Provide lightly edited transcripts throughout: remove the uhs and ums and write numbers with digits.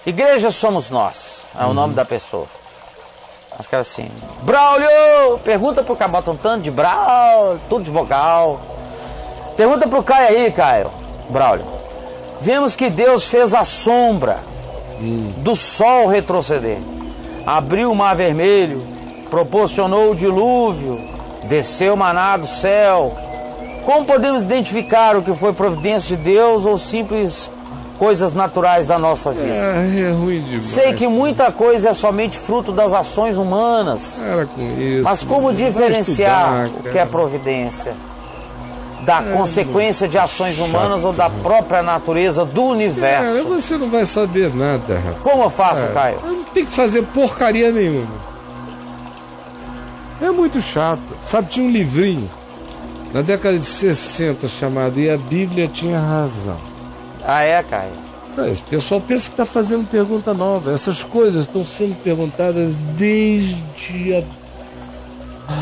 Igreja somos nós, é o nome da pessoa. Mas cara assim, Braulio, pergunta pro Caio, bota um tanto de Braulio, tudo de vogal. Pergunta pro Caio aí, Caio, Braulio. Vemos que Deus fez a sombra do sol retroceder, abriu o mar vermelho, proporcionou o dilúvio, desceu o maná do céu. Como podemos identificar o que foi providência de Deus ou simples coisas naturais da nossa vida? É ruim demais. Sei que muita coisa é somente fruto das ações humanas. Para com isso. Mas como diferenciar o que é providência da consequência de ações humanas ou da própria natureza do universo? Você não vai saber nada, rapaz. Como eu faço, Caio? Não tem que fazer porcaria nenhuma. É muito chato. Sabe, tinha um livrinho na década de 60 chamado E a Bíblia Tinha Razão. Ah, é, Caio? Esse pessoal pensa que está fazendo pergunta nova. Essas coisas estão sendo perguntadas desde a...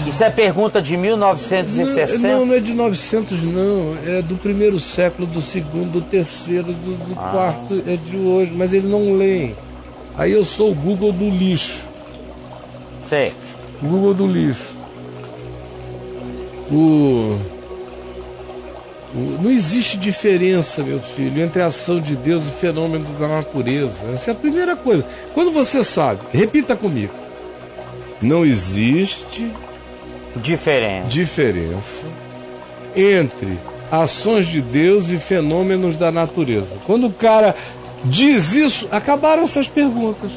Isso é pergunta de 1960? Não é de 900, não. É do primeiro século, do segundo, do terceiro, do quarto, é de hoje. Mas ele não lê. Aí eu sou o Google do lixo. Sei. Google do lixo. Não existe diferença, meu filho, entre a ação de Deus e fenômenos da natureza. Essa é a primeira coisa. Quando você sabe, repita comigo. Não existe diferença entre ações de Deus e fenômenos da natureza. Quando o cara diz isso, acabaram essas perguntas.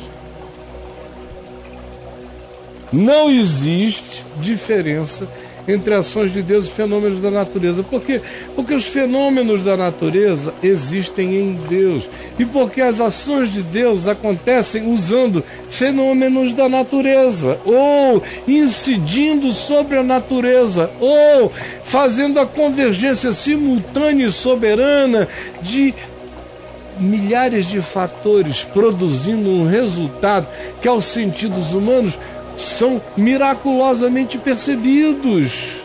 Não existe diferença entre ações de Deus e fenômenos da natureza. Por quê? Porque os fenômenos da natureza existem em Deus. E porque as ações de Deus acontecem usando fenômenos da natureza, ou incidindo sobre a natureza, ou fazendo a convergência simultânea e soberana de milhares de fatores, produzindo um resultado que, aos sentidos humanos, são miraculosamente percebidos.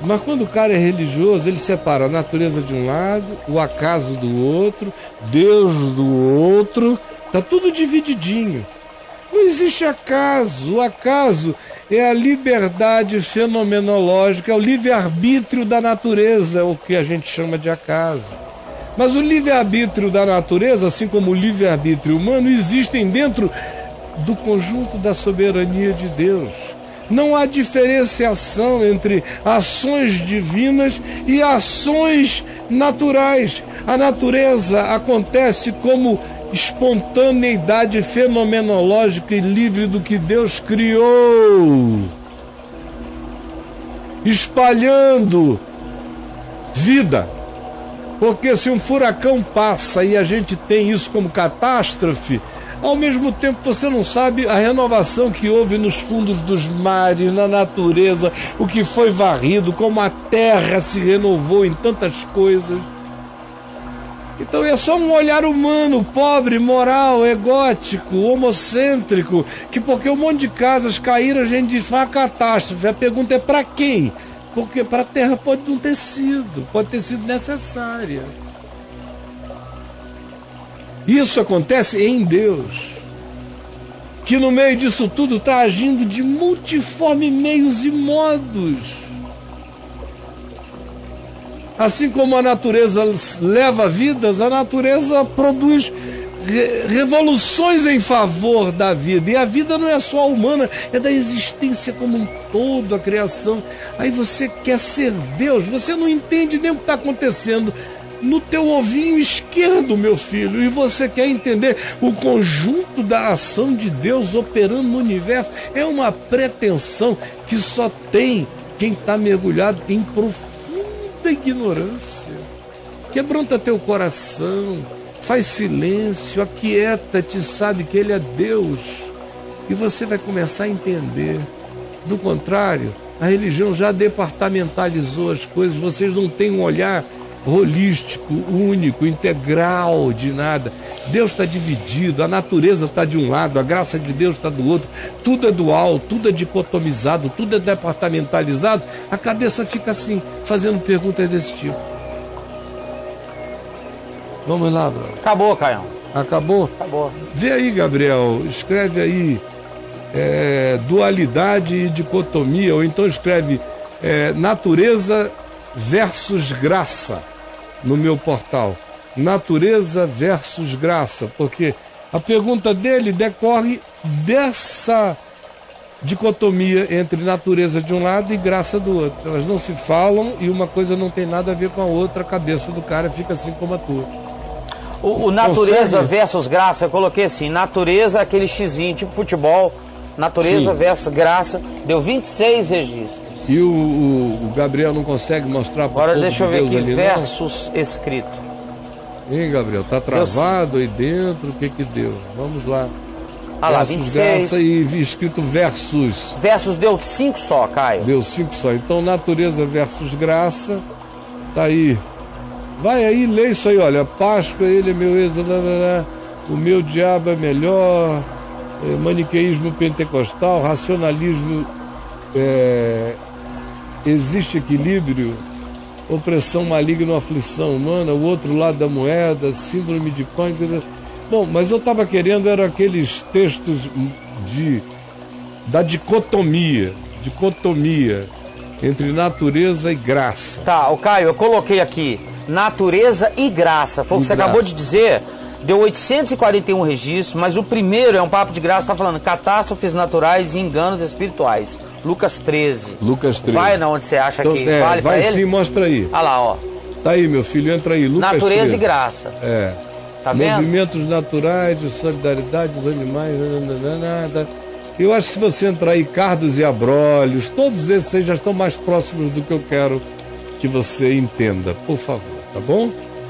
Mas quando o cara é religioso, ele separa a natureza de um lado, o acaso do outro, Deus do outro, tá tudo divididinho. Não existe acaso. O acaso é a liberdade fenomenológica, é o livre-arbítrio da natureza, é o que a gente chama de acaso. Mas o livre-arbítrio da natureza, assim como o livre-arbítrio humano, existem dentro do conjunto da soberania de Deus. Não há diferenciação entre ações divinas e ações naturais. A natureza acontece como espontaneidade fenomenológica e livre do que Deus criou, espalhando vida. Porque se um furacão passa e a gente tem isso como catástrofe, ao mesmo tempo você não sabe a renovação que houve nos fundos dos mares, na natureza, o que foi varrido, como a terra se renovou em tantas coisas. Então é só um olhar humano, pobre, moral, egótico, homocêntrico, que porque um monte de casas caíram, a gente diz, foi uma catástrofe. A pergunta é para quem? Porque para a terra pode ter sido necessária. Isso acontece em Deus, que no meio disso tudo está agindo de multiforme meios e modos. Assim como a natureza leva vidas, a natureza produz revoluções em favor da vida. E a vida não é só humana, é da existência como um todo, a criação. Aí você quer ser Deus, você não entende nem o que está acontecendo no teu ovinho esquerdo, meu filho, e você quer entender o conjunto da ação de Deus operando no universo. É uma pretensão que só tem quem está mergulhado em profunda ignorância. Quebranta teu coração, faz silêncio, aquieta-te, sabe que Ele é Deus, e você vai começar a entender. Do contrário, a religião já departamentalizou as coisas, vocês não têm um olhar holístico, único, integral de nada. Deus está dividido, a natureza está de um lado, a graça de Deus está do outro, tudo é dual, tudo é dicotomizado, tudo é departamentalizado. A cabeça fica assim, fazendo perguntas desse tipo. Vamos lá, Braulio. Acabou, Caião. Acabou? Acabou. Vê aí, Gabriel, escreve aí dualidade e dicotomia, ou então escreve natureza versus graça no meu portal. Natureza versus graça, porque a pergunta dele decorre dessa dicotomia entre natureza de um lado e graça do outro. Elas não se falam e uma coisa não tem nada a ver com a outra, a cabeça do cara fica assim como a tua. O natureza versus graça, eu coloquei assim, natureza aquele xizinho, tipo futebol, natureza Sim. versus graça, deu 26 registros. E o Gabriel não consegue mostrar para o Agora povo deixa eu de ver Deus aqui, ali, versus escrito. Hein, Gabriel? Tá travado aí dentro? O que que deu? Vamos lá. Ah lá, Versus 26. graça e escrito versus. Versus deu 5 só, Caio. Deu 5 só. Então, natureza versus graça. Tá aí. Vai aí, lê isso aí, olha. Páscoa, ele é meu ex, o meu diabo é melhor. Maniqueísmo pentecostal, racionalismo, existe equilíbrio, opressão maligna, aflição humana, o outro lado da moeda, síndrome de pâncreas. Bom, mas eu estava querendo, eram aqueles textos da dicotomia entre natureza e graça. Tá, o Caio, eu coloquei aqui, natureza e graça. Foi o que você acabou de dizer. Deu 841 registros, mas o primeiro é um papo de graça, está falando catástrofes naturais e enganos espirituais. Lucas 13. Lucas 13. Vai na onde você acha Então, que vale pra ele? Vai sim, mostra aí. Olha lá, ó. Tá aí, meu filho, entra aí. Lucas Natureza 13. e graça. Tá vendo? Movimentos naturais, de solidariedade dos animais, nada. Eu acho que se você entrar aí, Cardos e Abrolhos, todos esses aí já estão mais próximos do que eu quero que você entenda. Por favor, tá bom?